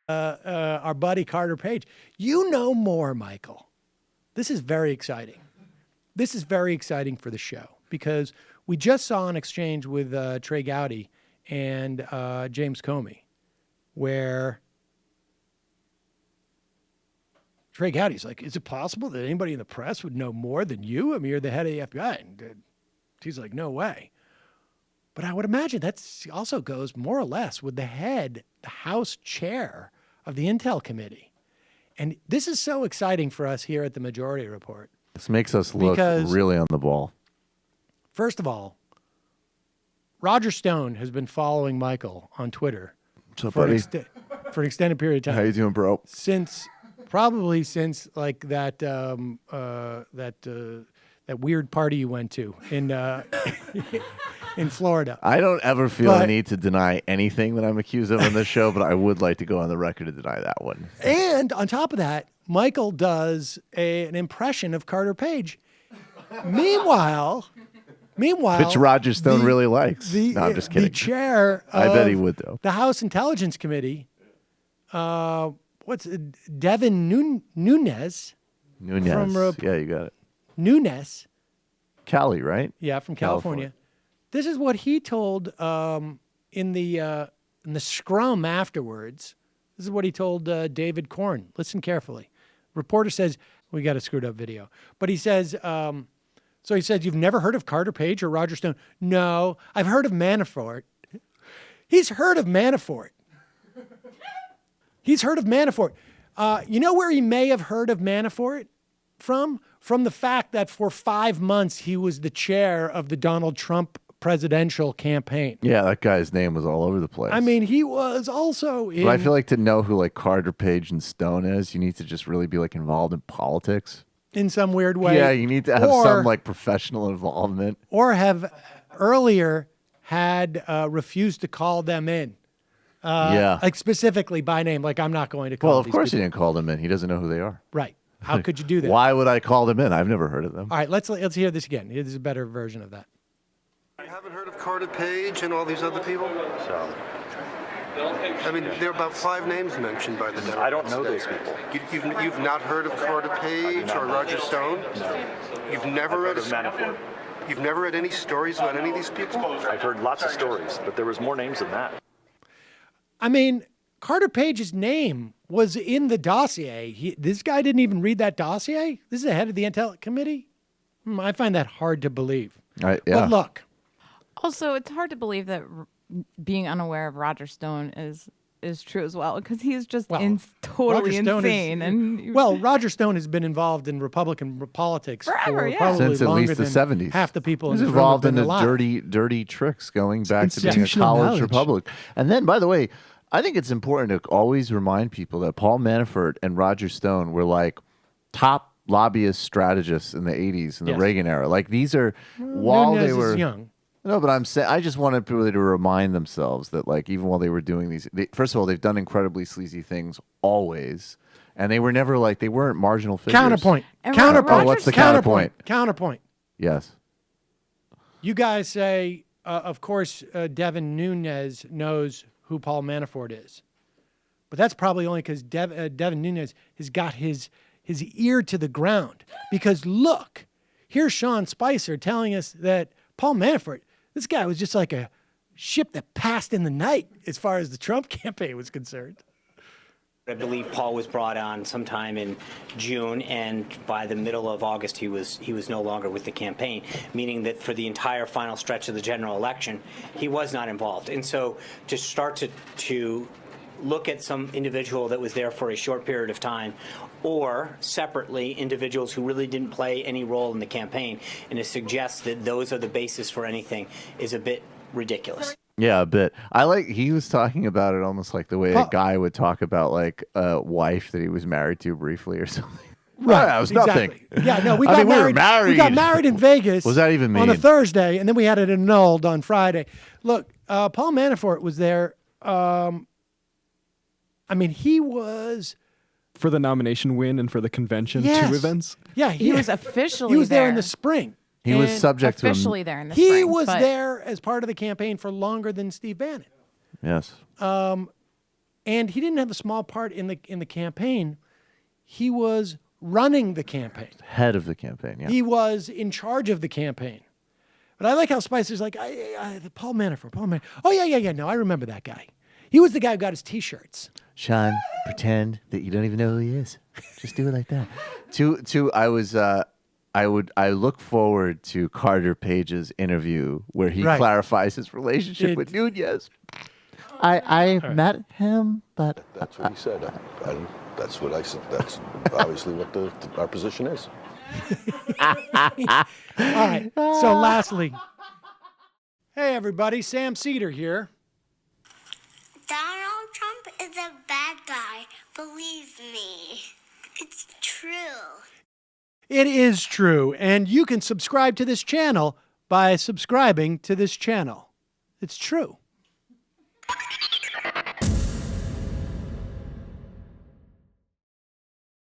our buddy Carter Page. You know more, Michael. This is very exciting. This is very exciting for the show because we just saw an exchange with Trey Gowdy and James Comey where Trey Gowdy's like, is it possible that anybody in the press would know more than you? I mean, you're the head of the FBI. And he's like, no way. But I would imagine that also goes more or less with the head, the House chair of the Intel Committee. And this is so exciting for us here at the Majority Report. This makes us look really on the ball. First of all, Roger Stone has been following Michael on Twitter for an extended period of time. How you doing, bro? Probably since like that weird party you went to in in Florida. I don't ever feel a need to deny anything that I'm accused of on this show, but I would like to go on the record to deny that one. And on top of that, Michael does an impression of Carter Page. Meanwhile, which Roger Stone really likes. No, I'm just kidding. The chair of I bet he would, though. The House Intelligence Committee, Devin Nunes. Nunes. Yeah, you got it. Nunes. Cali, right? Yeah, from California. This is what he told in the scrum afterwards. This is what he told David Corn. Listen carefully. Reporter says, we got a screwed up video. But he says, so he said, you've never heard of Carter Page or Roger Stone? No, I've heard of Manafort. He's heard of Manafort. He's heard of Manafort. You know where he may have heard of Manafort from? From the fact that for 5 months he was the chair of the Donald Trump presidential campaign. Yeah, that guy's name was all over the place. I mean, he was also in... But I feel like to know who like Carter Page and Stone is, you need to just really be like involved in politics. In some weird way. Yeah, you need to have some like professional involvement. Or have earlier had refused to call them in. Like specifically by name. Like, I'm not going to call Well, of course he didn't call them in. He doesn't know who they are. Right. How could you do that? Why would I call them in? I've never heard of them. All right, let's hear this again. This is a better version of that. You haven't heard of Carter Page and all these other people? So, I mean, there are about 5 names mentioned by the Democrats. I don't know those people. You've not heard of Carter Page or Roger Stone? No. You've never read of Manafort. You've never read any stories about any of these people? I've heard lots of stories, but there was more names than that. I mean, Carter Page's name was in the dossier. This guy didn't even read that dossier? This is the head of the Intel Committee? I find that hard to believe. Yeah. But look. Also, it's hard to believe that being unaware of Roger Stone is true as well, because he's just totally insane. Roger Stone has been involved in Republican politics forever, probably since at least the 70s. Half the people he's in the involved room in have the been dirty tricks going back to being a college Republican. And then, by the way, I think it's important to always remind people that Paul Manafort and Roger Stone were like top lobbyist strategists in the 80s in the Reagan era. Like these are while Nunes they were young. No, but I'm saying I just wanted people to remind themselves that like even while they were doing these, first of all, they've done incredibly sleazy things always, and they were never like they weren't marginal figures. Counterpoint. Oh, what's the counterpoint? Counterpoint. Yes. You guys say, of course, Devin Nunes knows who Paul Manafort is, but that's probably only because Devin Nunes has got his ear to the ground. Because look, here's Sean Spicer telling us that Paul Manafort, this guy was just like a ship that passed in the night as far as the Trump campaign was concerned. I believe Paul was brought on sometime in June, and by the middle of August, he was no longer with the campaign, meaning that for the entire final stretch of the general election, he was not involved. And so to start to look at some individual that was there for a short period of time, or separately individuals who really didn't play any role in the campaign, and to suggest that those are the basis for anything is a bit ridiculous. Yeah, a bit. He was talking about it almost like the way a guy would talk about like a wife that he was married to briefly or something. Right. Yeah, it was nothing. Yeah, no, we got married. We were married. We got married in Vegas. Was that even mean? On a Thursday, and then we had it annulled on Friday. Look, Paul Manafort was there. I mean, he was for the nomination win and for the convention, 2 events. Yeah, he was officially. He was there in the spring. He was subject to officially there in the spring. He was there as part of the campaign for longer than Steve Bannon. Yes. And he didn't have a small part in the campaign. He was running the campaign. Head of the campaign, yeah. He was in charge of the campaign. But I like how Spicer's like, Paul Manafort. Oh, yeah. No, I remember that guy. He was the guy who got his T-shirts. Sean, pretend that you don't even know who he is. Just do it like that. I look forward to Carter Page's interview where he clarifies his relationship with Nunes. I met him, but that's what he said. That's what I said. That's obviously what our position is. All right. So lastly, hey everybody, Sam Seder here. Donald Trump is a bad guy. Believe me. It's true. It is true. And you can subscribe to this channel by subscribing to this channel. It's true.